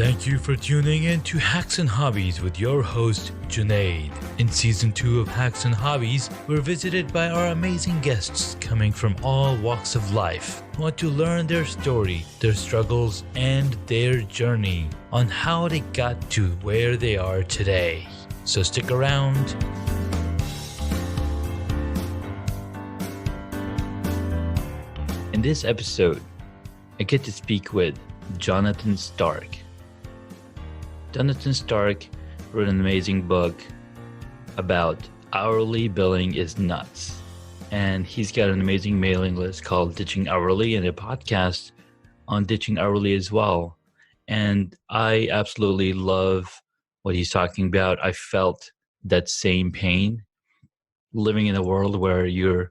Thank you for tuning in to Hacks and Hobbies with your host, Junaid. In Season 2 of Hacks and Hobbies, we're visited by our amazing guests coming from all walks of life who want to learn their story, their struggles, and their journey on how they got to where they are today. So stick around. In this episode, I get to speak with Jonathan Stark. Jonathan Stark wrote an amazing book about hourly billing is nuts. And he's got an amazing mailing list called Ditching Hourly and a podcast on Ditching Hourly as well. And I absolutely love what he's talking about. I felt that same pain living in a world where you're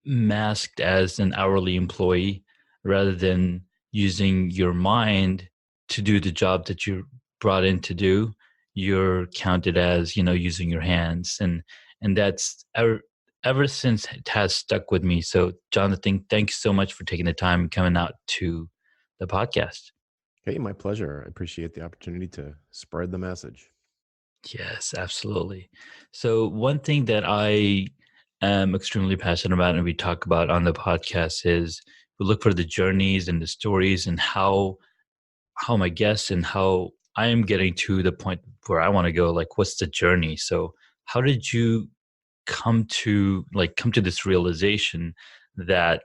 masked as an hourly employee rather than using your mind to do the job that you're brought in to do. You're counted as, using your hands. And that's ever since it has stuck with me. So Jonathan, thanks so much for taking the time and coming out to the podcast. Hey, my pleasure. I appreciate the opportunity to spread the message. Yes, absolutely. So one thing that I am extremely passionate about and we talk about on the podcast is we look for the journeys and the stories and how my guests and how I am getting to the point where I want to go, like what's the journey? So how did you come to this realization that,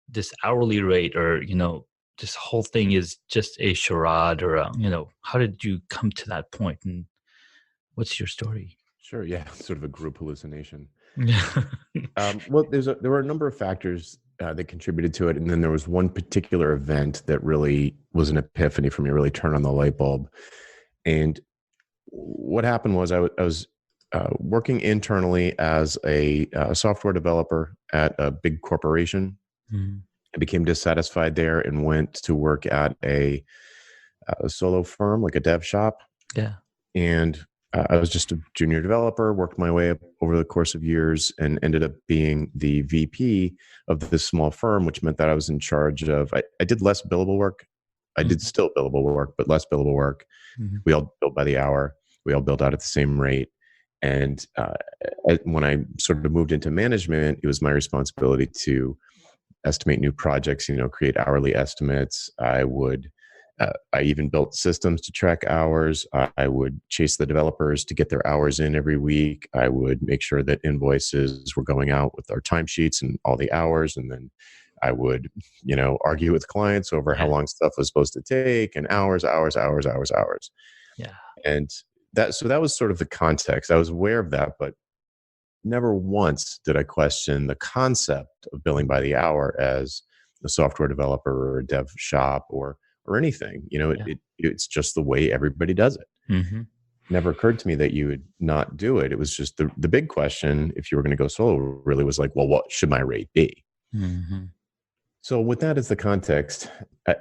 this hourly rate or, this whole thing is just a charade or, how did you come to that point and what's your story? Sure. Yeah. Sort of a group hallucination. Yeah. Well, there were a number of factors that contributed to it. And then there was one particular event that really was an epiphany for me, really turned on the light bulb. And what happened was I was working internally as a software developer at a big corporation. Mm-hmm. I became dissatisfied there and went to work at a solo firm, like a dev shop. Yeah. And I was just a junior developer, worked my way up over the course of years and ended up being the VP of this small firm, which meant that I was in charge of, I did less billable work. I did still billable work, but less billable work. Mm-hmm. We all billed by the hour. We all billed out at the same rate. And when I sort of moved into management, it was my responsibility to estimate new projects, create hourly estimates. I even built systems to track hours. I would chase the developers to get their hours in every week. I would make sure that invoices were going out with our timesheets and all the hours. And then I would, argue with clients over how long stuff was supposed to take and hours. Yeah. And that was sort of the context. I was aware of that, but never once did I question the concept of billing by the hour as a software developer or a dev shop or anything. It's just the way everybody does it. Mm-hmm. Never occurred to me that you would not do it. It was just the big question, if you were going to go solo, really was like, well, what should my rate be? Mm-hmm. So with that as the context,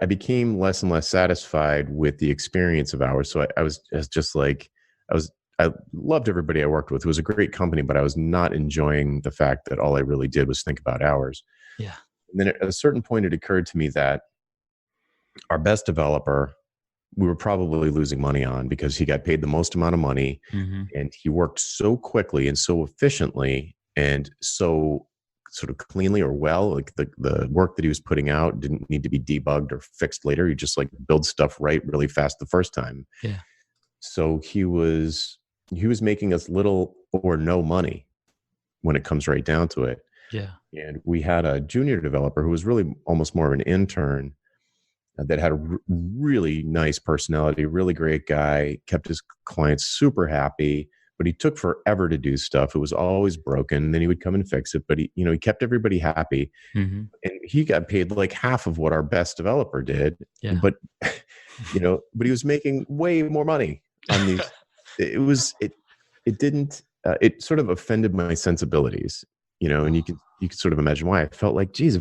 I became less and less satisfied with the experience of hours. So I loved everybody I worked with. It was a great company, but I was not enjoying the fact that all I really did was think about hours. Yeah. And then at a certain point, it occurred to me that our best developer, we were probably losing money on because he got paid the most amount of money. Mm-hmm. And he worked so quickly and so efficiently and so sort of cleanly or well, like the work that he was putting out didn't need to be debugged or fixed later. He just build stuff right really fast the first time. Yeah. So he was making us little or no money when it comes right down to it. Yeah. And we had a junior developer who was really almost more of an intern that had a really nice personality, really great guy, kept his clients super happy, but he took forever to do stuff. It was always broken. Then he would come and fix it, but he kept everybody happy. Mm-hmm. And he got paid like half of what our best developer did. Yeah. But, but he was making way more money on these. It sort of offended my sensibilities, and you could sort of imagine why. I felt like, geez,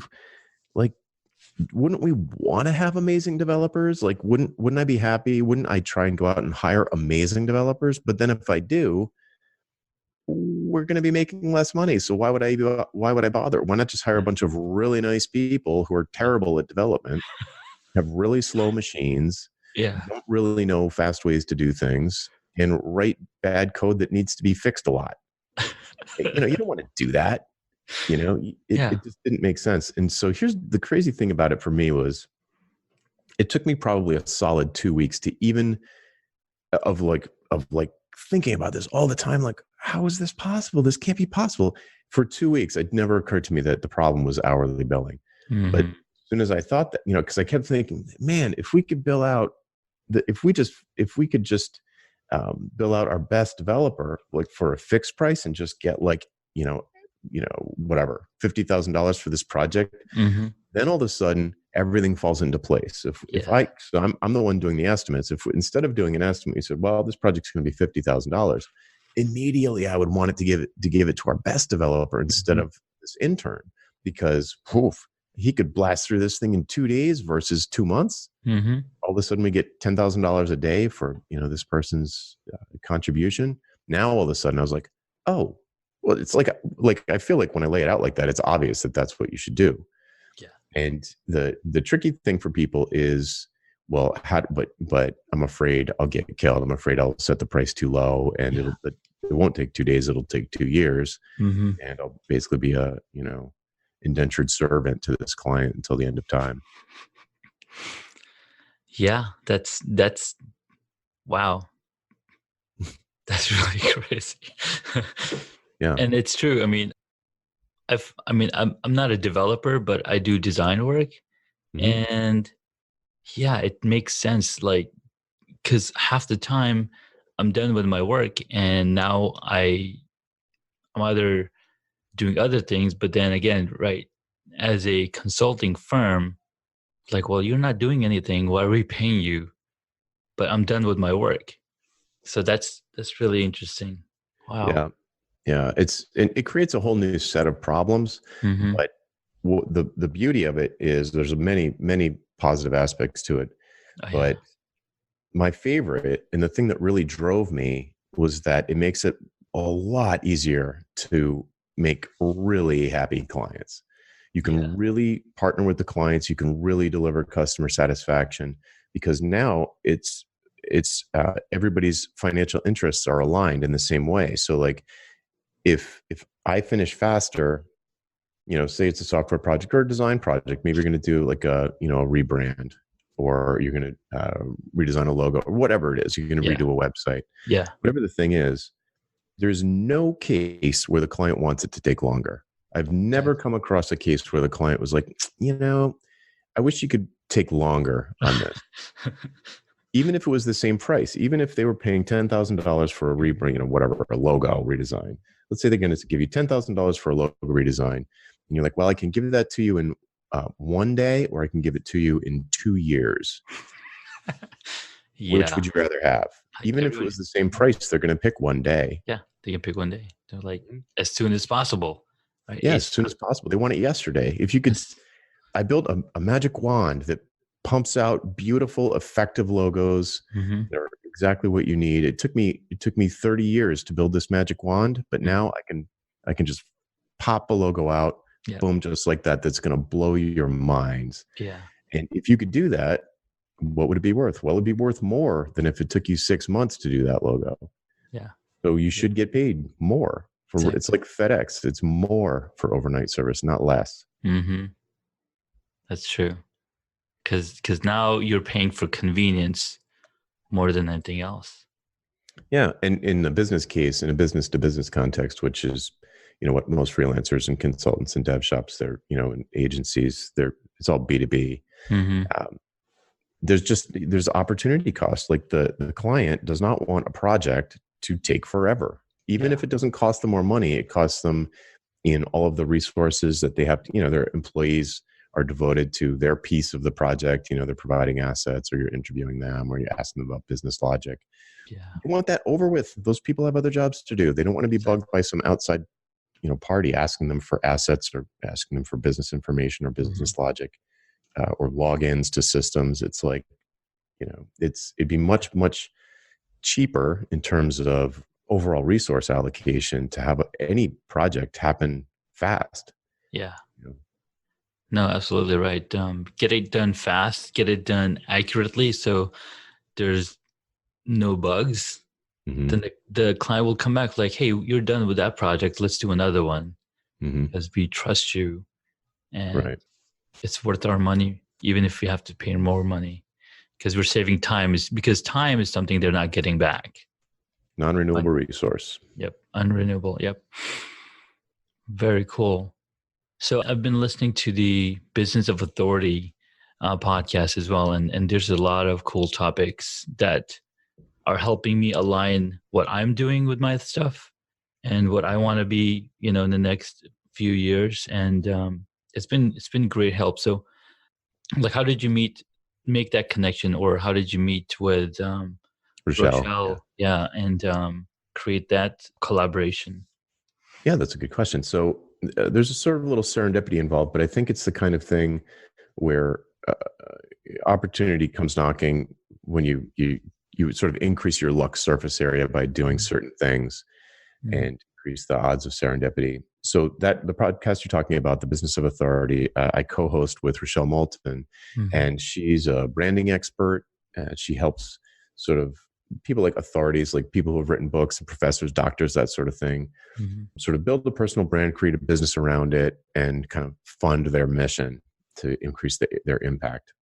wouldn't we want to have amazing developers? Wouldn't I be happy? Wouldn't I try and go out and hire amazing developers? But then if I do, we're going to be making less money. So why would I bother? Why not just hire a bunch of really nice people who are terrible at development, have really slow machines, Yeah. don't really know fast ways to do things, and write bad code that needs to be fixed a lot. You don't want to do that. Yeah. It just didn't make sense. And so here's the crazy thing about it for me was it took me probably a solid 2 weeks to even of like thinking about this all the time. Like, how is this possible? This can't be possible. For 2 weeks, it never occurred to me that the problem was hourly billing. But as Hmm. soon as I thought that, because I kept thinking, man, if we could bill out if we could just bill out our best developer like for a fixed price and just get like, whatever, $50,000 for this project, Hmm. then all of a sudden everything falls into place. Yeah. So I'm the one doing the estimates. If instead of doing an estimate, you said, well, this project's going to be $50,000, immediately I would want it to give it to our best developer instead Hmm. of this intern, because poof, he could blast through this thing in 2 days versus 2 months. Hmm. All of a sudden we get $10,000 a day for this person's contribution. Now all of a sudden I was like, oh, well, it's like I feel like when I lay it out like that, it's obvious that that's what you should do. Yeah. And the tricky thing for people is, well, but I'm afraid I'll get killed. I'm afraid I'll set the price too low, and Yeah. it won't take 2 days. It'll take 2 years, Hmm. and I'll basically be a indentured servant to this client until the end of time. Yeah. That's wow. That's really crazy. Yeah. And it's true. I mean, I'm not a developer, but I do design work. Hmm. And yeah, it makes sense. Like, because half the time I'm done with my work and now I'm either doing other things, but then again, right, as a consulting firm, like, well, you're not doing anything. Why are we paying you? But I'm done with my work. So that's really interesting. Wow. Yeah. Yeah. It creates a whole new set of problems, Mm-hmm. but the beauty of it is there's many positive aspects to it. Oh, yeah. But my favorite, and the thing that really drove me, was that it makes it a lot easier to make really happy clients. You Yeah. can really partner with the clients. You can really deliver customer satisfaction, because now it's everybody's financial interests are aligned in the same way. So like if I finish faster, say it's a software project or a design project, maybe you're going to do like a rebrand, or you're going to redesign a logo, or whatever it is. You're going to Yeah. redo a website, Yeah. whatever the thing is. There's no case where the client wants it to take longer. I've never Exactly. come across a case where the client was like, I wish you could take longer on this. Even if it was the same price, even if they were paying $10,000 for a rebrand, whatever, a logo redesign. Let's say they're going to give you $10,000 for a logo redesign, and you're like, well, I can give that to you in 1 day, or I can give it to you in 2 years. Which Yeah. would you rather have? Like Even if it everybody. was the same price, they're going to pick 1 day. Yeah, they can pick one day. They're like, as soon as possible, right? Yeah, as soon ASAP. as possible. They want it yesterday. If you could, Yes. I built a magic wand that pumps out beautiful, effective logos. Mhm. They're exactly what you need. It took me 30 years to build this magic wand, but Mhm. now I can just pop a logo out, Yeah. boom, just like that. That's going to blow your minds. Yeah. And if you could do that, what would it be worth? Well, it'd be worth more than if it took you 6 months to do that logo. Yeah. So you Yeah. should get paid more for. It's Exactly. like FedEx. It's more for overnight service, not less. Mhm. That's true. Because now you're paying for convenience more than anything else. Yeah, and in a business case, in a business to business context, which is, what most freelancers and consultants and dev shops, they're, and agencies, it's all B2B. Mhm. Um, there's opportunity cost. Like the client does not want a project to take forever. Even Yeah. if it doesn't cost them more money, it costs them in all of the resources that they have to, their employees are devoted to their piece of the project. They're providing assets, or you're interviewing them, or you're asking them about business logic. Yeah. You want that over with. Those people have other jobs to do. They don't want to be bugged Exactly. by some outside, party asking them for assets, or asking them for business information or Mhm. business logic, or logins to systems. It's like, it'd be much cheaper in terms of overall resource allocation to have any project happen fast. Yeah. You know? No, absolutely right. Get it done fast, get it done accurately. So there's no bugs, then the client will come back like, hey, you're done with that project. Let's do another one because we trust you. And Right. it's worth our money, even if we have to pay more money, because we're saving time. Is because time is something they're not getting back. Non-renewable resource. Yep. Unrenewable. Yep. Very cool. So I've been listening to the Business of Authority podcast as well. And there's a lot of cool topics that are helping me align what I'm doing with my stuff and what I want to be, in the next few years. And it's been great help. So like, how did you make that connection, or how did you meet with Rochelle? Yeah. And create that collaboration? Yeah, that's a good question. So there's a sort of little serendipity involved, but I think it's the kind of thing where opportunity comes knocking when you sort of increase your luck surface area by doing certain things and increase the odds of serendipity. So that the podcast you're talking about, The Business of Authority, I co-host with Rochelle Moulton, and she's a branding expert. She helps sort of people like authorities, like people who have written books and professors, doctors, that sort of thing, sort of build a personal brand, create a business around it, and kind of fund their mission to increase their impact.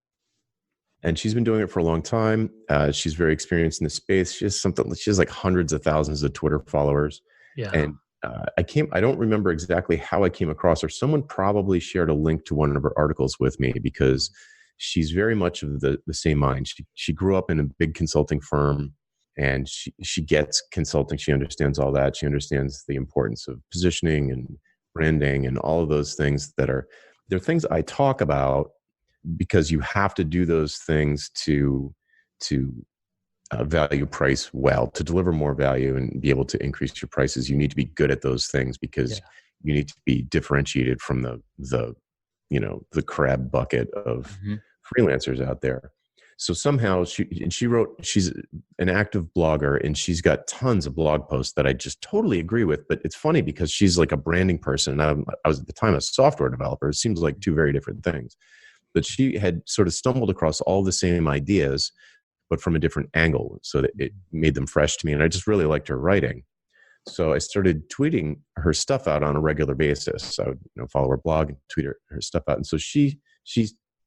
And she's been doing it for a long time. She's very experienced in the space. She has like hundreds of thousands of Twitter followers. Yeah. And I don't remember exactly how I came across her. Someone probably shared a link to one of her articles with me, because she's very much of the same mind. She grew up in a big consulting firm, and she gets consulting. She understands all that. She understands the importance of positioning and branding and all of those things they're things I talk about, because you have to do those things to value price well, to deliver more value and be able to increase your prices. You need to be good at those things, because you need to be differentiated from the crab bucket of freelancers out there. So somehow she's an active blogger, and she's got tons of blog posts that I just totally agree with. But it's funny because she's like a branding person. I was at the time a software developer. It seems like two very different things. But she had sort of stumbled across all the same ideas, but from a different angle, so that it made them fresh to me. And I just really liked her writing. So I started tweeting her stuff out on a regular basis. I would follow her blog and tweet her stuff out. And so she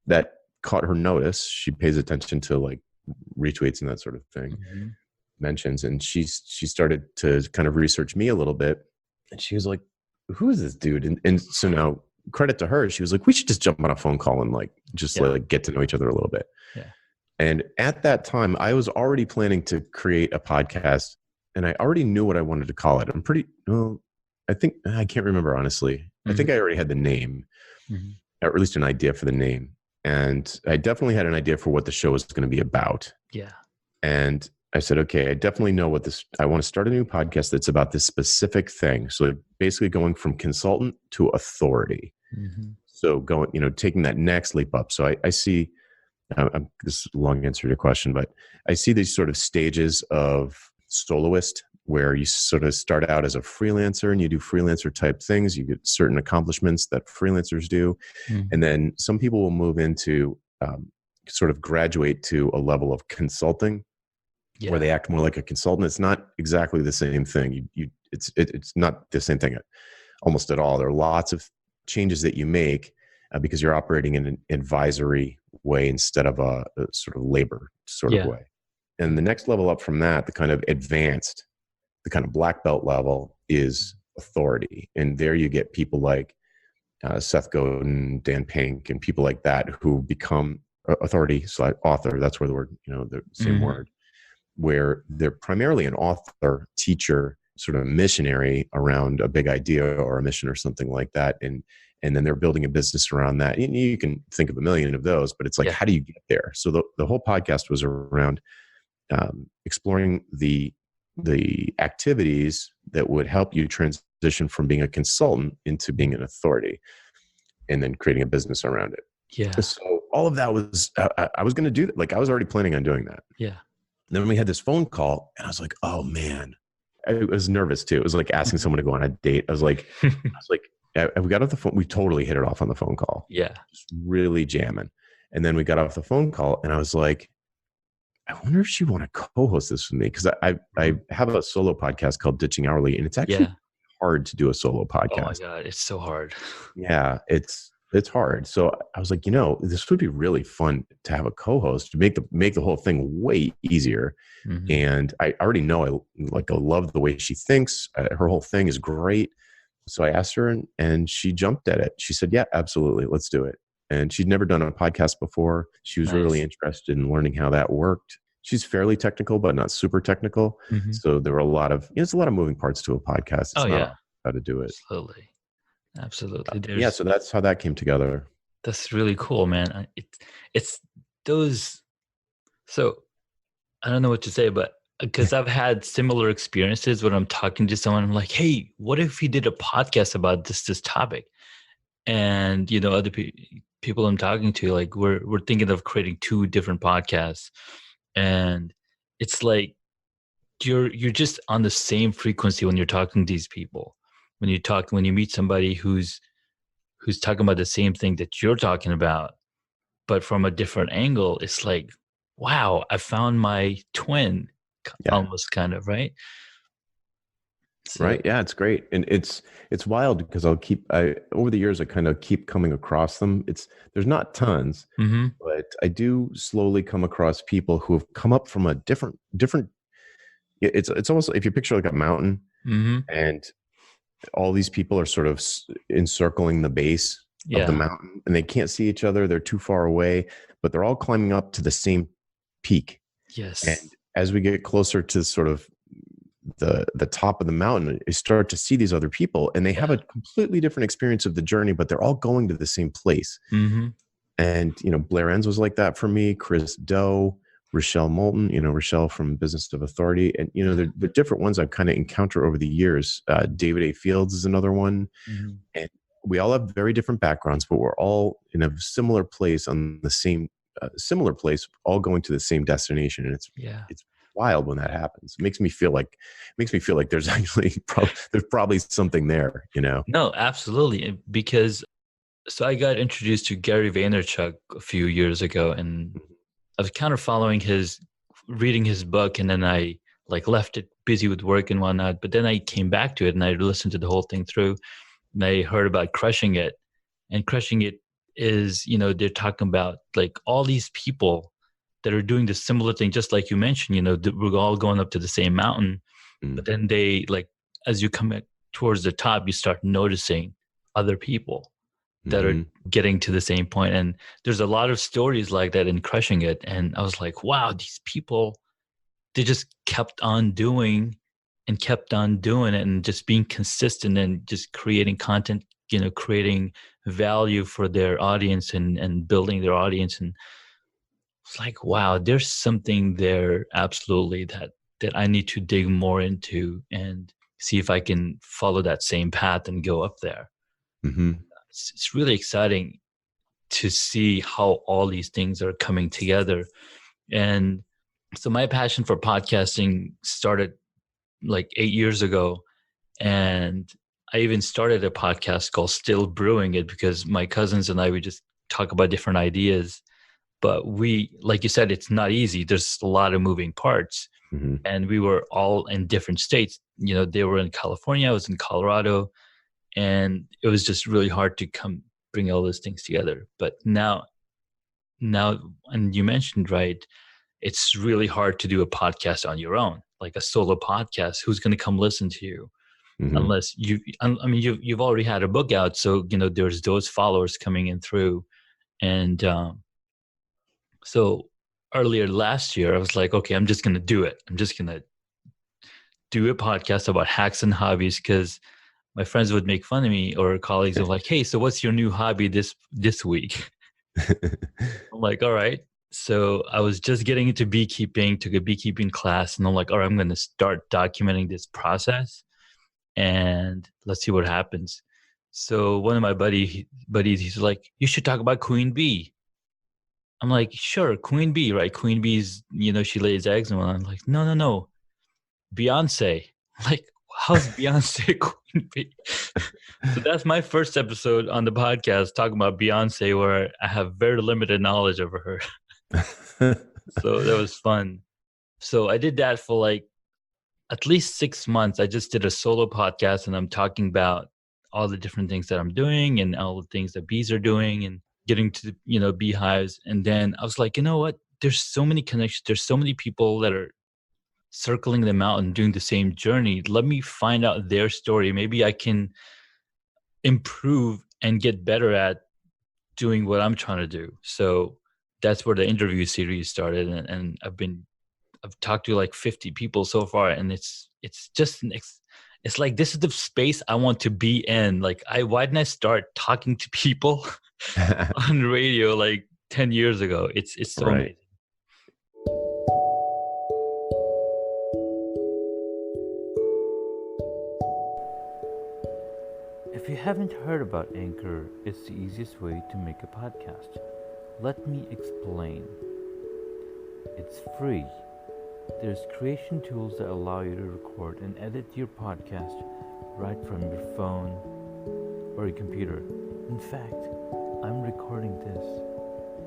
that caught her notice. She pays attention to like retweets and that sort of thing, mentions. And she started to kind of research me a little bit. And she was like, who is this dude? And so now, credit to her, she was like, we should just jump on a phone call and like get to know each other a little bit. Yeah. And at that time, I was already planning to create a podcast, and I already knew what I wanted to call it. I can't remember, honestly. I think I already had the name, or at least an idea for the name. And I definitely had an idea for what the show was going to be about. Yeah. And I said, okay, I definitely know I want to start a new podcast that's about this specific thing. So basically going from consultant to authority. So taking that next leap up. So I see, this is a long answer to your question, but I see these sort of stages of soloist, where you sort of start out as a freelancer and you do freelancer type things. You get certain accomplishments that freelancers do. And then some people will move into sort of graduate to a level of consulting, where they act more like a consultant. It's not exactly the same thing. It's not the same thing almost at all. There are lots of changes that you make because you're operating in an advisory way instead of a sort of labor sort of way. And the next level up from that, the kind of advanced, the kind of black belt level, is authority. And there you get people like Seth Godin, Dan Pink, and people like that who become authority / author. That's where the word, the same word, where they're primarily an author, teacher, sort of missionary around a big idea or a mission or something like that. And then they're building a business around that. And you can think of a million of those, but it's like, how do you get there? So the whole podcast was around exploring the activities that would help you transition from being a consultant into being an authority, and then creating a business around it. Yeah. So all of that was, I was going to do that. Like I was already planning on doing that. Yeah. And then we had this phone call, and I was like, oh man, I was nervous too. It was like asking someone to go on a date. I was like, we got off the phone. We totally hit it off on the phone call. Yeah. Just really jamming. And then we got off the phone call, and I was like, I wonder if she want to co-host this with me, because I Mhm. have a solo podcast called Ditching Hourly, and it's actually Yeah. hard to do a solo Oh my podcast. God, it's so hard. Yeah, it's hard. So I was like, this would be really fun to have a co-host to make the whole thing way easier. Hmm. And I already know I love the way she thinks. Her whole thing is great. So I asked her, and she jumped at it. She said, "Yeah, absolutely, let's do it." And she'd never done a podcast before. She was really Nice. interested in learning how that worked. She's fairly technical, but not super technical. Hmm. So there were it's a lot of moving parts to a podcast. Oh It's not yeah, all how to do it. absolutely, absolutely. Yeah, so that's how that came together. That's really cool, man. It's those. So I don't know what to say, but because I've had similar experiences when I'm talking to someone, I'm like, hey, what if we did a podcast about this topic? And other people I'm talking to, like we're thinking of creating two different podcasts, and it's like you're just on the same frequency when you're talking to these people. When you meet somebody who's talking about the same thing that you're talking about, but from a different angle, it's like, wow, I found my twin, Yeah. almost, kind of, right? So. Right. Yeah, it's great. And it's wild because I over the years I kind of keep coming across them. There's not tons, Mm-hmm. but I do slowly come across people who have come up from a different it's almost, if you picture like a mountain, Mm-hmm. and all these people are sort of encircling the base of the Yeah. mountain, and they can't see each other. They're too far away, but they're all climbing up to the same peak. And Yes. as we get closer to sort of the top of the mountain, you start to see these other people, and they have Yeah. a completely different experience of the journey, but they're all going to the same place. Mm-hmm. And Blair Enns was like that for me. Chris Doe, Rochelle Moulton, Rochelle from Business of Authority, and Yeah. the different ones I've kind of encountered over the years. David A. Fields is another one, Mm-hmm. and we all have very different backgrounds, but we're all in a similar place on the same similar place, all going to the same destination, and Yeah. it's wild when that happens. It makes me feel like there's actually there's probably something there. No, absolutely. Because so I got introduced to Gary Vaynerchuk a few years ago, and I was kind of reading his book, and then I like left it busy with work and whatnot. But then I came back to it and I listened to the whole thing through, and I heard about Crushing It. And Crushing It is, they're talking about like all these people that are doing the similar thing, just like you mentioned, we're all going up to the same mountain. But Mm-hmm. then as you come towards the top, you start noticing other people that are Mm-hmm. getting to the same point. And there's a lot of stories like that in Crushing It. And I was like, wow, these people, they just kept on doing and kept on doing it, and just being consistent and just creating content, creating value for their audience, and building their audience. And it's like, wow, there's something there, absolutely, that I need to dig more into and see if I can follow that same path and go up there. Mm-hmm. It's really exciting to see how all these things are coming together. And so my passion for podcasting started like 8 years ago. And I even started a podcast called Still Brewing It, because my cousins and I, we just talk about different ideas. But like you said, it's not easy. There's a lot of moving parts. Mm-hmm. And we were all in different states. They were in California, I was in Colorado. And it was just really hard to bring all those things together. But now, and you mentioned, right, it's really hard to do a podcast on your own, like a solo podcast. Who's going to come listen to you? Mm-hmm. Unless I mean, you've already had a book out, so there's those followers coming in through. And so earlier last year, I was like, okay, I'm just going to do it. I'm just going to do a podcast about hacks and hobbies, because my friends would make fun of me, or colleagues of like, hey, so what's your new hobby this week? I'm like, all right. So I was just getting into beekeeping, took a beekeeping class, and I'm like, all right, I'm going to start documenting this process, and let's see what happens. So one of my buddies, he's like, you should talk about queen bee. I'm like, sure, queen bee, right? Queen bees, she lays eggs, and I'm like, no, Beyonce. I'm like, how's Beyonce queen bee? So that's my first episode on the podcast, talking about Beyonce, where I have very limited knowledge of her. So that was fun. So I did that for like at least 6 months. I just did a solo podcast and I'm talking about all the different things that I'm doing and all the things that bees are doing and getting to, beehives. And then I was like, you know what? There's so many connections. There's so many people that are circling them out and doing the same journey. Let me find out their story. Maybe I can improve and get better at doing what I'm trying to do. So that's where the interview series started. And I've talked to like 50 people so far, and it's just it's like this is the space I want to be in. Like why didn't I start talking to people on radio like 10 years ago? It's so Right. amazing. If you haven't heard about Anchor, it's the easiest way to make a podcast. Let me explain. It's free. There's creation tools that allow you to record and edit your podcast right from your phone or your computer. In fact, I'm recording this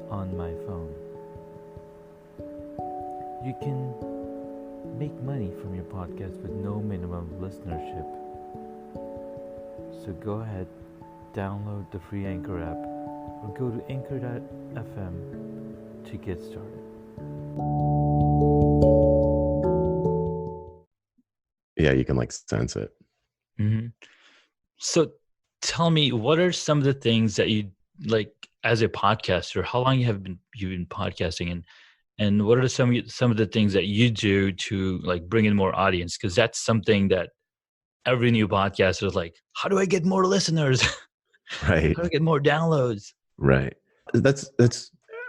on my phone. You can make money from your podcast with no minimum listenership. So go ahead, download the free Anchor app or go to anchor.fm to get started. Yeah, you can like sense it. Mm-hmm. So tell me, what are some of the things that you like as a podcaster? How long you've been podcasting, and what are some of the things that you do to like bring in more audience? Because that's something that every new podcaster is like, how do I get more listeners? Right. How do I get more downloads? Right. That's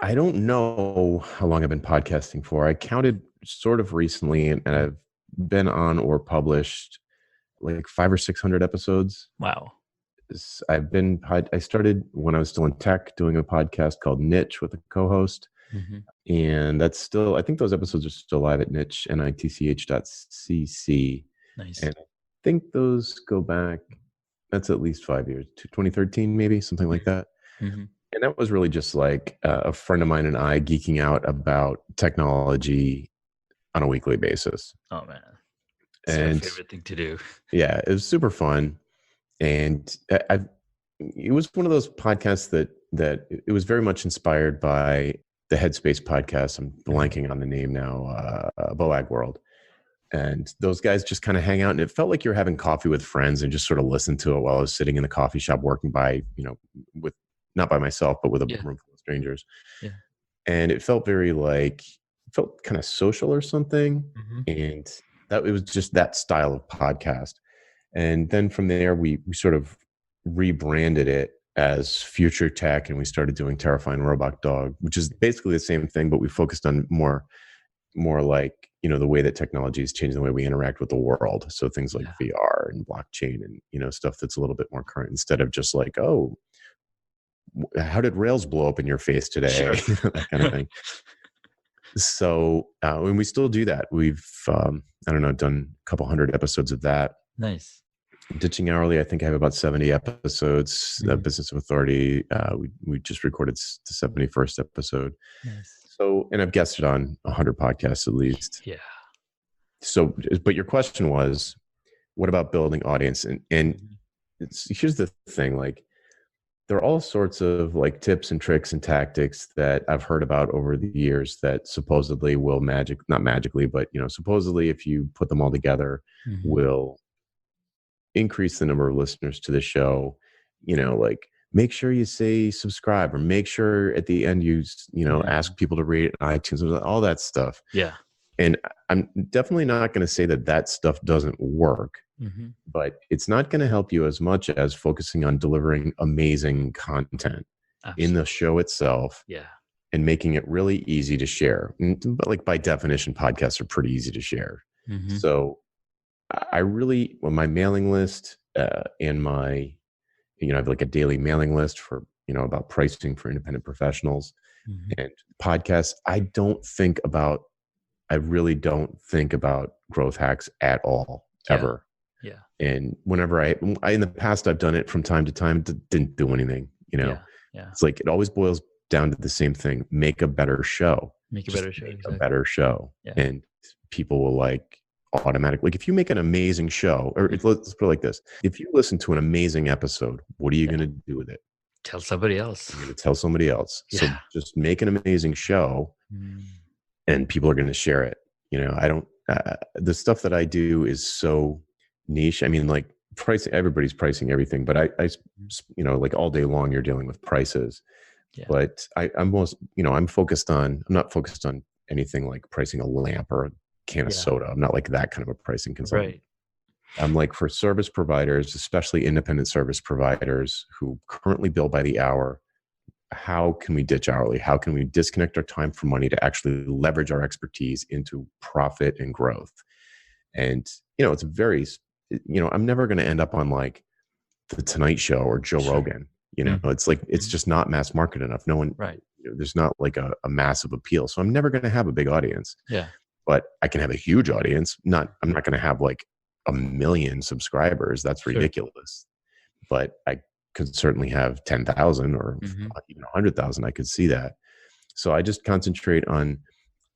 I don't know how long I've been podcasting for. I counted sort of recently, and I've been on or published like 500 or 600 episodes. Wow. I started when I was still in tech doing a podcast called Niche with a co-host. Mm-hmm. And that's still, I think those episodes are still live at niche, nitch.cc. Nice. And I think those go back, that's at least 5 years, to 2013, maybe something like that. Mm-hmm. And that was really just like a friend of mine and I geeking out about technology on a weekly basis. Oh man. It's my favorite thing to do. Yeah, it was super fun. And it was one of those podcasts that it was very much inspired by the Headspace podcast. I'm blanking on the name now, Boag World. And those guys just kind of hang out, and it felt like you're having coffee with friends and just sort of listen to it while I was sitting in the coffee shop working with not by myself, but with a room full of strangers. Yeah. And it felt felt kind of social or something. Mm-hmm. And it was just that style of podcast. And then from there, we sort of rebranded it as Future Tech, and we started doing Terrifying Robot Dog, which is basically the same thing, but we focused on more like, the way that technology is changing the way we interact with the world. So things like VR and blockchain and, stuff that's a little bit more current, instead of just like, oh, how did Rails blow up in your face today? Sure. That kind of thing. So, and we still do that. We've, done a couple hundred episodes of that. Nice. Ditching Hourly, I think I have about 70 episodes. Mm-hmm. Business of Authority, we just recorded the 71st episode. Nice. So, and I've guested on 100 podcasts at least. Yeah. So, but your question was, what about building audience? And here's the thing, like, there are all sorts of like tips and tricks and tactics that I've heard about over the years that supposedly will not magically, but supposedly if you put them all together, will increase the number of listeners to the show. Like, make sure you say subscribe, or make sure at the end you ask people to rate it on iTunes, all that stuff. Yeah. And I'm definitely not going to say that stuff doesn't work. But it's not going to help you as much as focusing on delivering amazing content in the show itself. Yeah. And making it really easy to share. But like, by definition, podcasts are pretty easy to share. So my mailing list and my, I have like a daily mailing list for, about pricing for independent professionals and podcasts. I really don't think about growth hacks at all, ever. Yeah. And whenever I in the past, I've done it from time to time, didn't do anything, Yeah. It's like, it always boils down to the same thing: make a better show. Make a just better show. make a Exactly. better show. Yeah. And people will like automatically, like if you make an amazing show, or let's put it like this. If you listen to an amazing episode, what are you going to do with it? Tell somebody else. You're going to tell somebody else. So Yeah. just make an amazing show and people are going to share it. You know, I don't, the stuff that I do is so niche. I mean, like pricing, everybody's pricing everything, but I you know, like all day long you're dealing with prices. Yeah. But I'm most, you know, I'm not focused on anything like pricing a lamp or a can of soda. I'm not like that kind of a pricing consultant. Right. I'm like for service providers, especially independent service providers who currently bill by the hour. How can we ditch hourly? How can we disconnect our time from money to actually leverage our expertise into profit and growth? And, you know, it's very, you know, I'm never going to end up on like the Tonight Show or Joe Rogan. You know, it's like, it's just not mass market enough. No one, you know, there's not like a massive appeal. So I'm never going to have a big audience. Yeah. But I can have a huge audience. I'm not going to have like 1 million subscribers. That's ridiculous. But I could certainly have 10,000 or even 100,000. I could see that. So I just concentrate on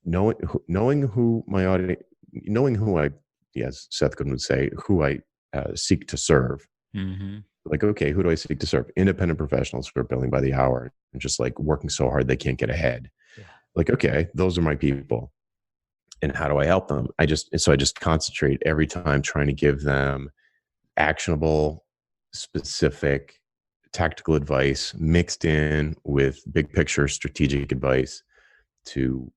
knowing who my audience, knowing who I, yes, Seth Godin would say, who I seek to serve. Like, okay, who do I seek to serve? Independent professionals who are billing by the hour and just like working so hard they can't get ahead. Yeah. Like, okay, those are my people. And how do I help them? I just concentrate every time trying to give them actionable, specific, tactical advice mixed in with big picture strategic advice to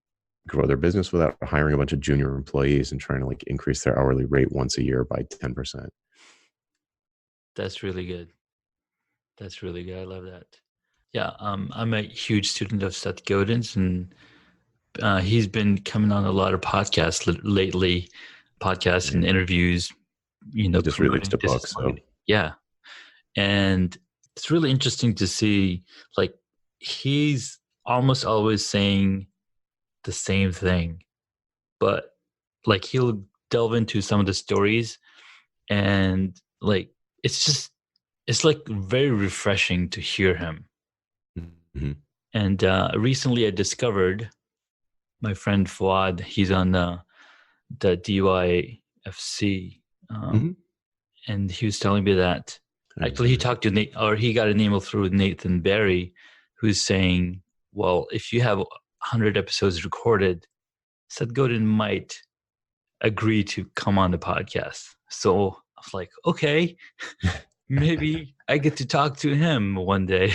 grow their business without hiring a bunch of junior employees and trying to like increase their hourly rate once a year by 10%. That's really good. That's really good. I love that. Yeah, I'm a huge student of Seth Godin's, and he's been coming on a lot of podcasts lately, podcasts and interviews. You know, just released a book. So yeah, and it's really interesting to see. Like, he's almost always saying the same thing, but like he'll delve into some of the stories, and like it's like very refreshing to hear him. And recently I discovered my friend Fuad. He's on the DYFC, and he was telling me that actually he talked to Nate, or he got an email through Nathan Barry, who's saying, well, if you have 100 episodes recorded, Seth Godin might agree to come on the podcast. So I was like, okay, maybe I get to talk to him one day.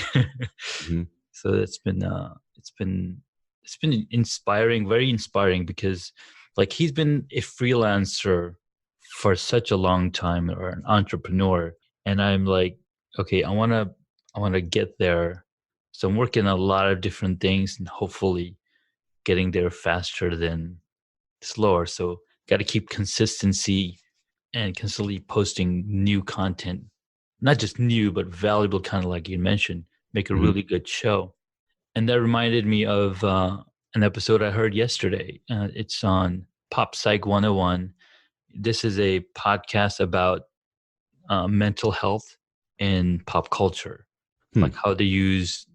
So it's been inspiring, very inspiring, because like he's been a freelancer for such a long time, or an entrepreneur, and I'm like, okay, I want to get there. So I'm working on a lot of different things and hopefully getting there faster than slower. So got to keep consistency and constantly posting new content, not just new, but valuable content, like you mentioned, make a really good show. And that reminded me of an episode I heard yesterday. It's on Pop Psych 101. This is a podcast about mental health in pop culture, like how to use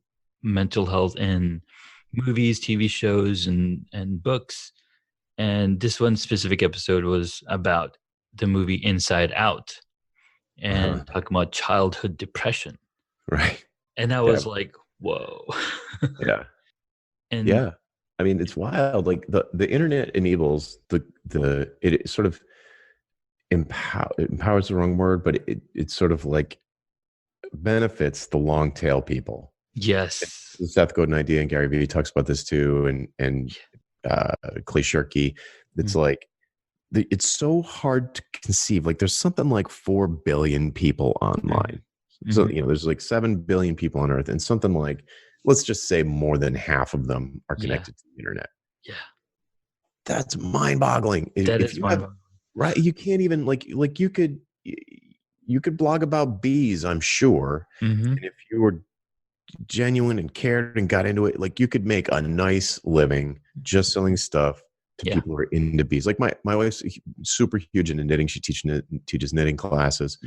mental health in movies, TV shows, and books. And this one specific episode was about the movie Inside Out, and talking about childhood depression. Right. And I was like, whoa. Yeah. And yeah. I mean, it's wild. Like the internet enables it sort of empowers the wrong word, but it sort of like benefits the long tail people. Yes. The Seth Godin idea, and Gary Vee talks about this too, and Clay Shirky. It's like, it's so hard to conceive. Like there's something like 4 billion people online. So, you know, there's like 7 billion people on Earth, and something like, let's just say more than half of them are connected to the internet. Yeah. That's mind-boggling. That is mind-boggling. Right. You can't even like you could blog about bees, I'm sure. And if you were genuine and cared and got into it, like you could make a nice living just selling stuff to people who are into bees. Like my wife's super huge into knitting. She teaches knitting classes,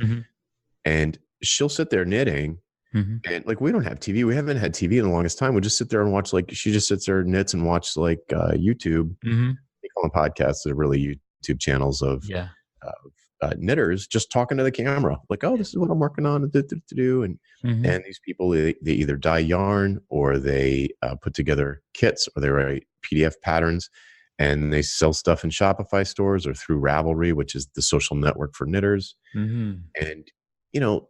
and she'll sit there knitting, And like, we don't have TV. We haven't had TV in the longest time. We just sit there and watch, like, she just sits there, knits, and watch like YouTube. They call them podcasts. They're really YouTube channels of Yeah. Knitters just talking to the camera, like, oh, this is what I'm working on to do. And these people, they either dye yarn, or they put together kits, or they write PDF patterns, and they sell stuff in Shopify stores or through Ravelry, which is the social network for knitters. And, you know,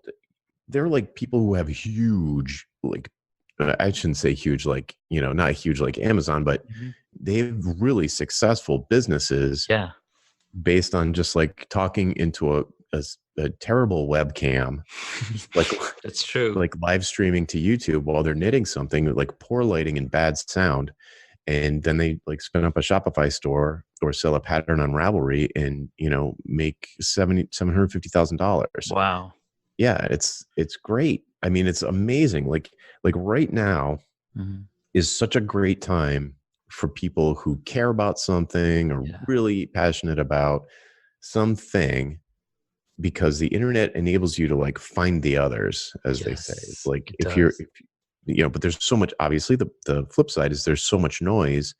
they're like people who have huge, like, I shouldn't say huge, like, you know, not huge like Amazon, but they have really successful businesses based on just like talking into a terrible webcam, like that's true, like live streaming to YouTube while they're knitting something, like poor lighting and bad sound. And then they like spin up a Shopify store or sell a pattern on Ravelry and, you know, make $750,000. Wow. Yeah, it's great. I mean, it's amazing. Like right now is such a great time for people who care about something or really passionate about something, because the internet enables you to like find the others, as they say. It's like if you know, but there's so much, obviously the flip side is there's so much noise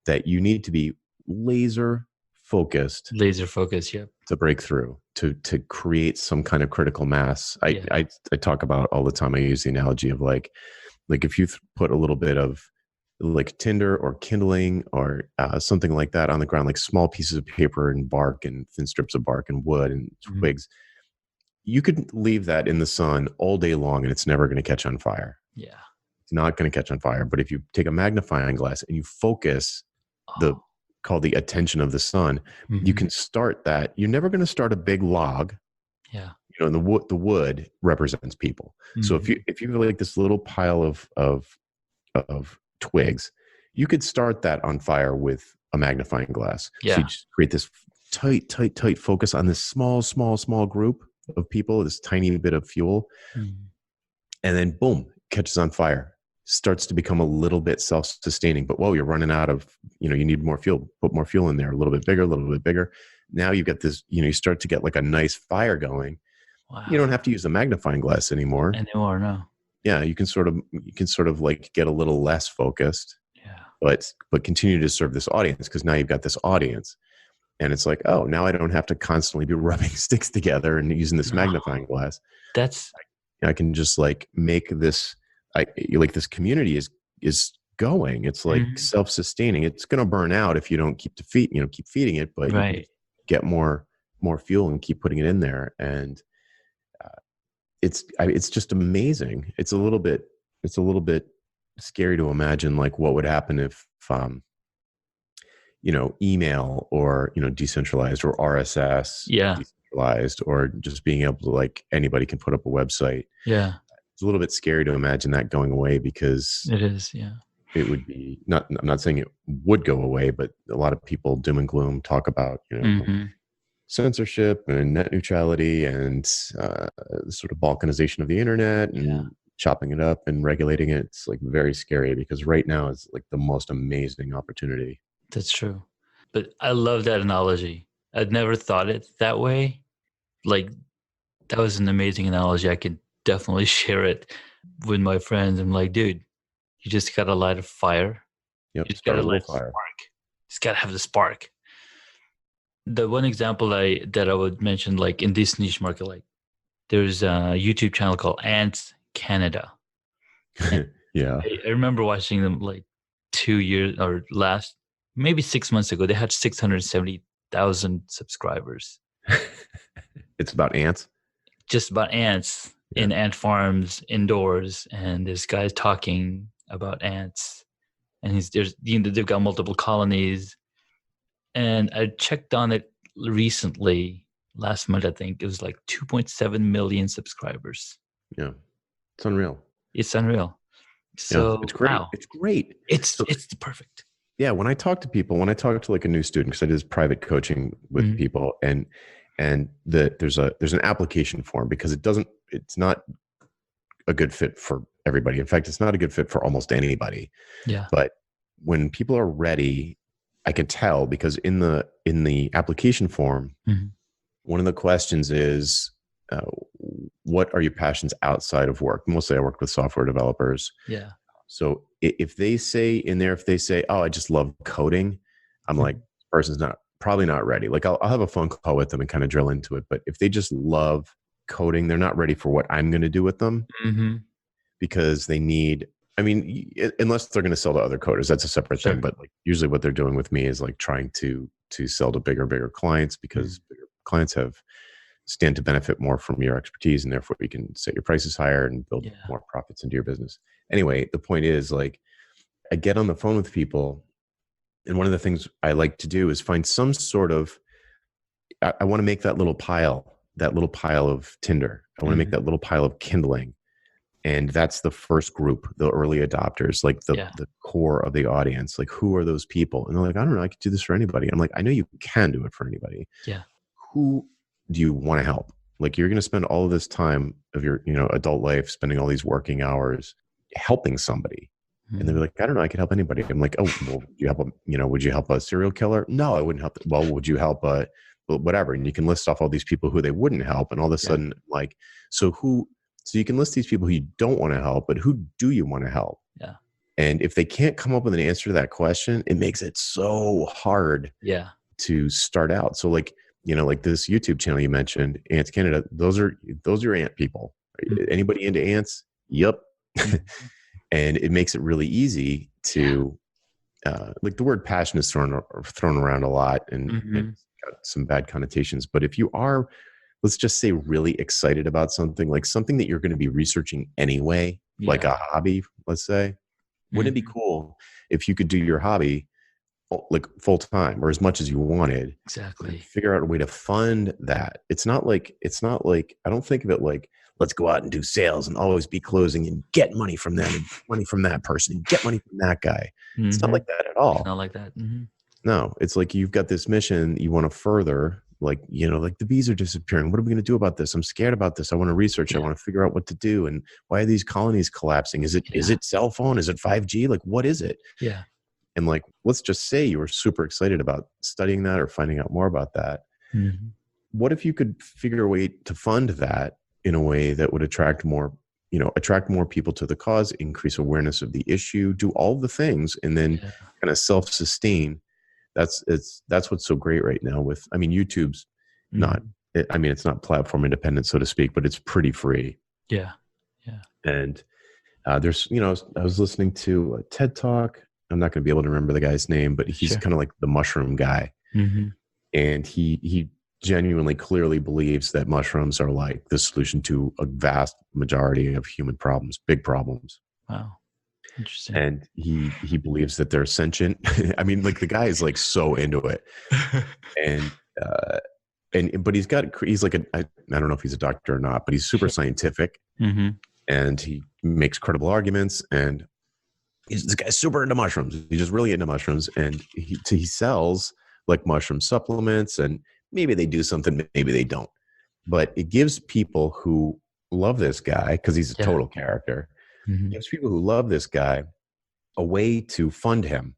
that you need to be laser focused, to break through, to create some kind of critical mass. I talk about all the time. I use the analogy of like if you put a little bit of like tinder or kindling or something like that on the ground, like small pieces of paper and bark and thin strips of bark and wood and twigs, you could leave that in the sun all day long and it's never going to catch on fire. It's not going to catch on fire. But if you take a magnifying glass and you focus called the attention of the sun, you can start that. You're never going to start a big log. You know, and the wood represents people. So if you have like this little pile of twigs, you could start that on fire with a magnifying glass. So you just create this tight focus on this small group of people, this tiny bit of fuel, and then boom, catches on fire, starts to become a little bit self-sustaining. But whoa, you're running out of, you know, you need more fuel, put more fuel in there, a little bit bigger. Now you've got this, you know, you start to get like a nice fire going. Wow. You don't have to use a magnifying glass anymore. No. Yeah, you can sort of like get a little less focused. But continue to serve this audience, because now you've got this audience. And it's like, oh, now I don't have to constantly be rubbing sticks together and using this magnifying glass. I can just like make this, like this community is going. It's like self-sustaining. It's going to burn out if you don't keep feeding it, but you can get more fuel and keep putting it in there. And it's just amazing. It's a little bit scary to imagine like what would happen if, you know, email or, you know, decentralized, or RSS decentralized, or just being able to like anybody can put up a website. It's a little bit scary to imagine that going away, because it is. It would be I'm not saying it would go away, but a lot of people doom and gloom talk about, you know, censorship and net neutrality and sort of balkanization of the internet and chopping it up and regulating it. It's like very scary, because right now is like the most amazing opportunity. That's true. But I love that analogy. I'd never thought it that way. Like, that was an amazing analogy. I could definitely share it with my friends. I'm like, dude, you just got to light a fire. You just got to light a spark. Just got to have the spark. The one example that I would mention, like in this niche market, like there's a YouTube channel called Ants Canada. I remember watching them like 2 years or maybe 6 months ago. They had 670,000 subscribers. It's about ants? Just about ants in ant farms indoors. And this guy's talking about ants. And they've got multiple colonies. And I checked on it recently, last month, I think. It was like 2.7 million subscribers. Yeah. It's unreal. So it's great. Wow. It's great. It's perfect. Yeah. When I talk to people, like a new student, because I did private coaching with people, and there's an application form, because it's not a good fit for everybody. In fact, it's not a good fit for almost anybody. Yeah. But when people are ready, I can tell, because in the application form, one of the questions is, what are your passions outside of work? Mostly I work with software developers. Yeah. So if they say, oh, I just love coding, I'm like, this person's probably not ready. Like I'll have a phone call with them and kind of drill into it. But if they just love coding, they're not ready for what I'm going to do with them, because they need, I mean, unless they're going to sell to other coders, that's a separate thing. But like usually what they're doing with me is like trying to sell to bigger clients, because bigger clients stand to benefit more from your expertise, and therefore you can set your prices higher and build more profits into your business. Anyway, the point is, like, I get on the phone with people, and one of the things I like to do is find some sort of, I want to make that little pile of tinder. I want to make that little pile of kindling. And that's the first group, the early adopters, like the core of the audience. Like, who are those people? And they're like, I don't know, I could do this for anybody. I'm like, I know you can do it for anybody. Yeah. Who do you want to help? Like, you're going to spend all of this time of your, adult life, spending all these working hours helping somebody. And they're like, I don't know, I could help anybody. I'm like, oh, well, would you help a serial killer? No, I wouldn't help. Well, would you help whatever? And you can list off all these people who they wouldn't help. And all of a sudden, like, so you can list these people who you don't want to help, but who do you want to help? Yeah. And if they can't come up with an answer to that question, it makes it so hard to start out. So like, like this YouTube channel you mentioned, Ants Canada, those are your ant people. Anybody into ants? Yep. And it makes it really easy to, like, the word passion is thrown around a lot, and it's got some bad connotations. But if you are, let's just say, really excited about something, like something that you're going to be researching anyway, like a hobby, let's say, wouldn't it be cool if you could do your hobby like full time or as much as you wanted? Exactly. Figure out a way to fund that. It's not like, I don't think of it like, let's go out and do sales and always be closing and get money from them and money from that person and get money from that guy. It's not like that at all. It's not like that. No, it's like, you've got this mission you want to further, like, like the bees are disappearing. What are we going to do about this? I'm scared about this. I want to research. I want to figure out what to do. And why are these colonies collapsing? Is it cell phone? Is it 5G? Like, what is it? Yeah. And like, let's just say you were super excited about studying that or finding out more about that. What if you could figure a way to fund that in a way that would attract more people to the cause, increase awareness of the issue, do all the things, and then kind of self-sustain. That's what's so great right now with, YouTube's it's not platform independent, so to speak, but it's pretty free. Yeah. And there's, I was listening to a TED Talk. I'm not going to be able to remember the guy's name, but he's kind of like the mushroom guy. And he genuinely, clearly believes that mushrooms are like the solution to a vast majority of human problems, big problems. Wow. Interesting. And he believes that they're sentient. Like, the guy is like so into it. But he's like I don't know if he's a doctor or not, but he's super scientific. And he makes credible arguments, and this guy's super into mushrooms. He's just really into mushrooms, and he sells like mushroom supplements, and maybe they do something, maybe they don't. But it gives people who love this guy, because he's a total character, it gives people who love this guy a way to fund him.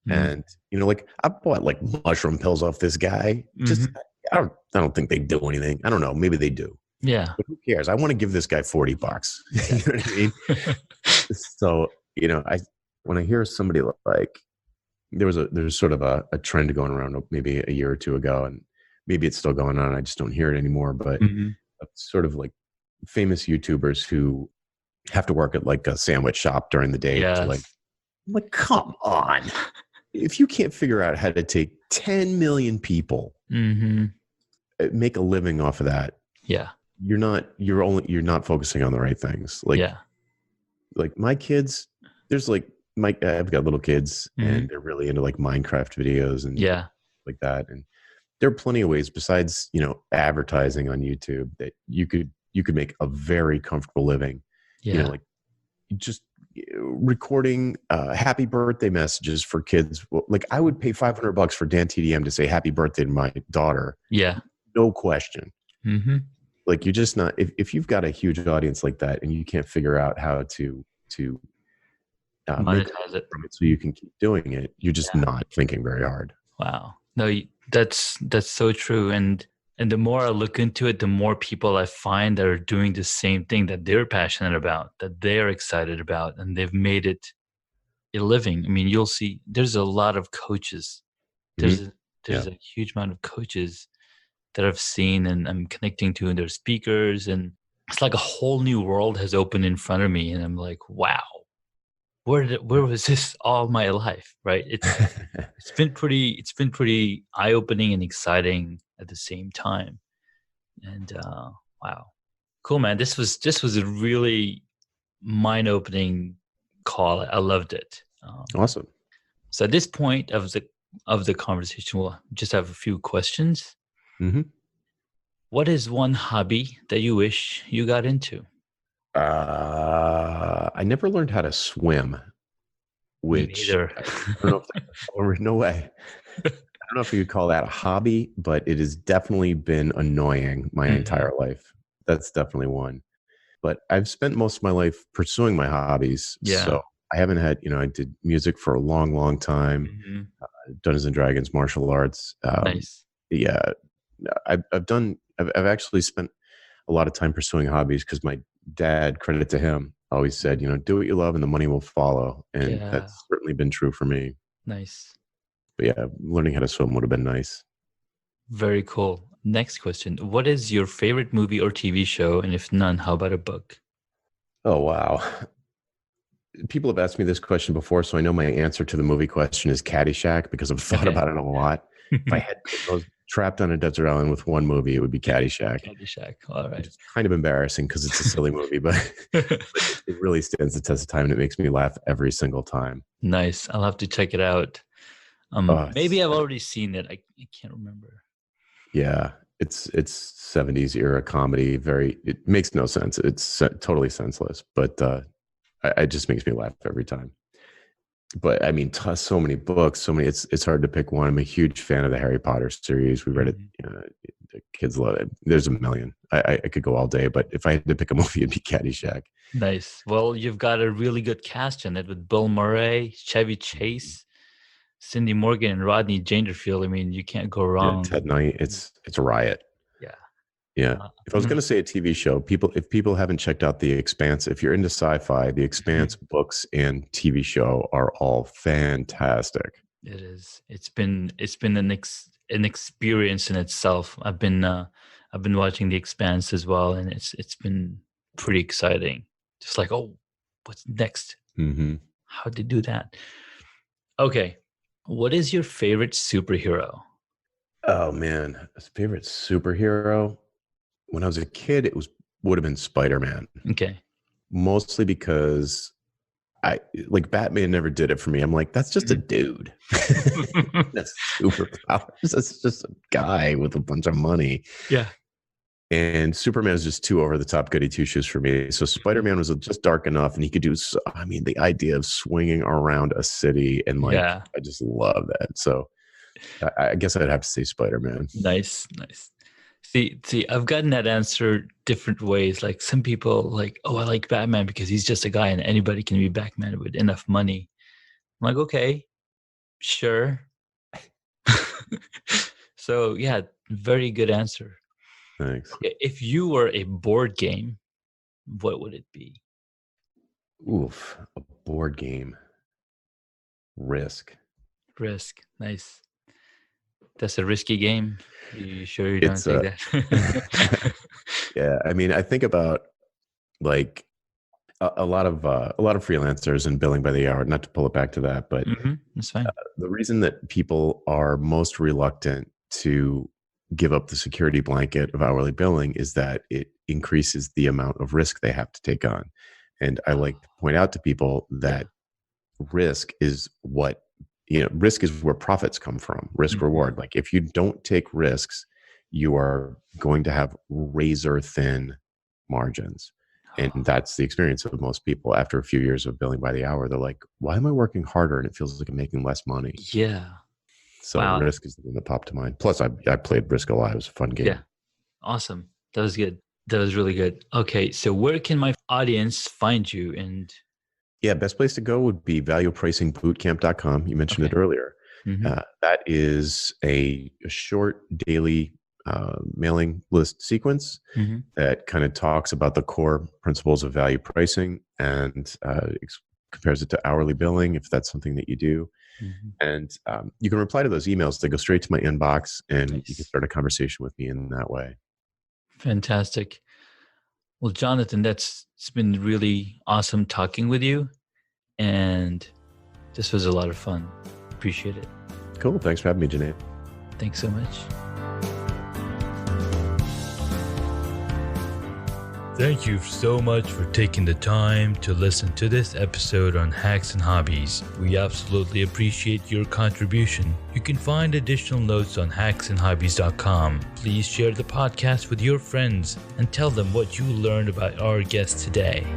And, like, I bought like mushroom pills off this guy. Just, I don't think they do anything. I don't know. Maybe they do. Yeah. But who cares? I want to give this guy $40. You know what I mean? So, when I hear somebody like, there's sort of a trend going around maybe a year or two ago, and maybe it's still going on. I just don't hear it anymore. But sort of like famous YouTubers who have to work at like a sandwich shop during the day. To like, come on. If you can't figure out how to take 10 million people, make a living off of that. Yeah. You're not focusing on the right things. Like, like my kids, there's like, I've got little kids, and they're really into like Minecraft videos and like that. And there are plenty of ways besides, advertising on YouTube that you could make a very comfortable living. Like just recording happy birthday messages for kids. Like, I would pay $500 for Dan TDM to say happy birthday to my daughter. Yeah. No question. Like, you're just not, if you've got a huge audience like that and you can't figure out how to monetize it so you can keep doing it, you're just not thinking very hard. Wow. No, that's so true. And And the more I look into it, the more people I find that are doing the same thing that they're passionate about, that they're excited about, and they've made it a living. I mean, you'll see there's a lot of coaches. There's Mm-hmm. a there's a huge amount of coaches that I've seen and I'm connecting to, and they're speakers, and it's like a whole new world has opened in front of me, and I'm like, wow, where was this all my life? Right? It's been pretty eye opening and exciting at the same time. And wow, cool, man. This was a really mind opening call. I loved it. Awesome. So at this point of the conversation, we'll just have a few questions. Mm-hmm. What is one hobby that you wish you got into? I never learned how to swim, Me which neither. I don't know if or no way. I don't know if you could call that a hobby, but it has definitely been annoying my entire life. That's definitely one. But I've spent most of my life pursuing my hobbies. Yeah. So I haven't had, I did music for a long, long time, Mhm. Dungeons and Dragons, martial arts. Nice. Yeah, I've actually spent a lot of time pursuing hobbies because my dad, credit to him, always said, do what you love and the money will follow. And Yeah. that's certainly been true for me. Nice. But yeah, learning how to swim would have been nice. Very cool. Next question. What is your favorite movie or TV show? And if none, how about a book? Oh, wow. People have asked me this question before, so I know my answer to the movie question is Caddyshack because I've thought about it a lot. If I had I was trapped on a desert island with one movie, it would be Caddyshack. Caddyshack. All right. It's kind of embarrassing because it's a silly movie, but it really stands the test of time and it makes me laugh every single time. Nice. I'll have to check it out. Maybe I've already seen it. I can't remember. Yeah, it's 70s era comedy. It makes no sense. It's totally senseless, but it just makes me laugh every time. But I mean, so many books, so many. It's hard to pick one. I'm a huge fan of the Harry Potter series. We read it. The kids love it. There's a million. I could go all day, but if I had to pick a movie, it'd be Caddyshack. Nice. Well, you've got a really good cast in it with Bill Murray, Chevy Chase, Cindy Morgan, and Rodney Dangerfield. I mean, you can't go wrong. Ted Knight. It's a riot. Yeah. Yeah. If I was going to say a TV show, if people haven't checked out The Expanse, if you're into sci-fi, The Expanse books and TV show are all fantastic. It is. It's been an experience in itself. I've been watching The Expanse as well, and it's been pretty exciting. Just like, oh, what's next? Mm-hmm. How'd they do that? Okay. What is your favorite superhero? Oh man, favorite superhero. When I was a kid, would have been Spider-Man. Okay. Mostly because Batman never did it for me. I'm like, that's just a dude. That's superpowers. That's just a guy with a bunch of money. Yeah. And Superman is just too over the top goody two shoes for me. So Spider-Man was just dark enough, and he could do. The idea of swinging around a city and I just love that. So I guess I'd have to say Spider-Man. Nice. See, I've gotten that answer different ways. Like some people like, oh, I like Batman because he's just a guy and anybody can be Batman with enough money. I'm like, okay, sure. So yeah, very good answer. Thanks. Okay, if you were a board game, what would it be? Oof, a board game. Risk. Nice. That's a risky game. You sure you don't take that? Yeah, I mean, I think about like a lot of freelancers and billing by the hour. Not to pull it back to that, but that's fine. The reason that people are most reluctant to give up the security blanket of hourly billing is that it increases the amount of risk they have to take on. And I like to point out to people that risk is risk is where profits come from, risk reward. Like if you don't take risks, you are going to have razor thin margins. And that's the experience of most people after a few years of billing by the hour. They're like, why am I working harder? And it feels like I'm making less money. Yeah. So Risk is the one that popped to mind. Plus I played Risk a lot. It was a fun game. Yeah. Awesome. That was good. That was really good. Okay. So where can my audience find you? And yeah, best place to go would be valuepricingbootcamp.com. You mentioned it earlier. That is a short daily mailing list sequence that kind of talks about the core principles of value pricing and compares it to hourly billing if that's something that you do. And you can reply to those emails. They go straight to my inbox, and you can start a conversation with me in that way. Fantastic. Well, Jonathan, it's been really awesome talking with you, and this was a lot of fun. Appreciate it. Cool. Thanks for having me, Janae. Thanks so much. Thank you so much for taking the time to listen to this episode on Hacks and Hobbies. We absolutely appreciate your contribution. You can find additional notes on hacksandhobbies.com. Please share the podcast with your friends and tell them what you learned about our guest today.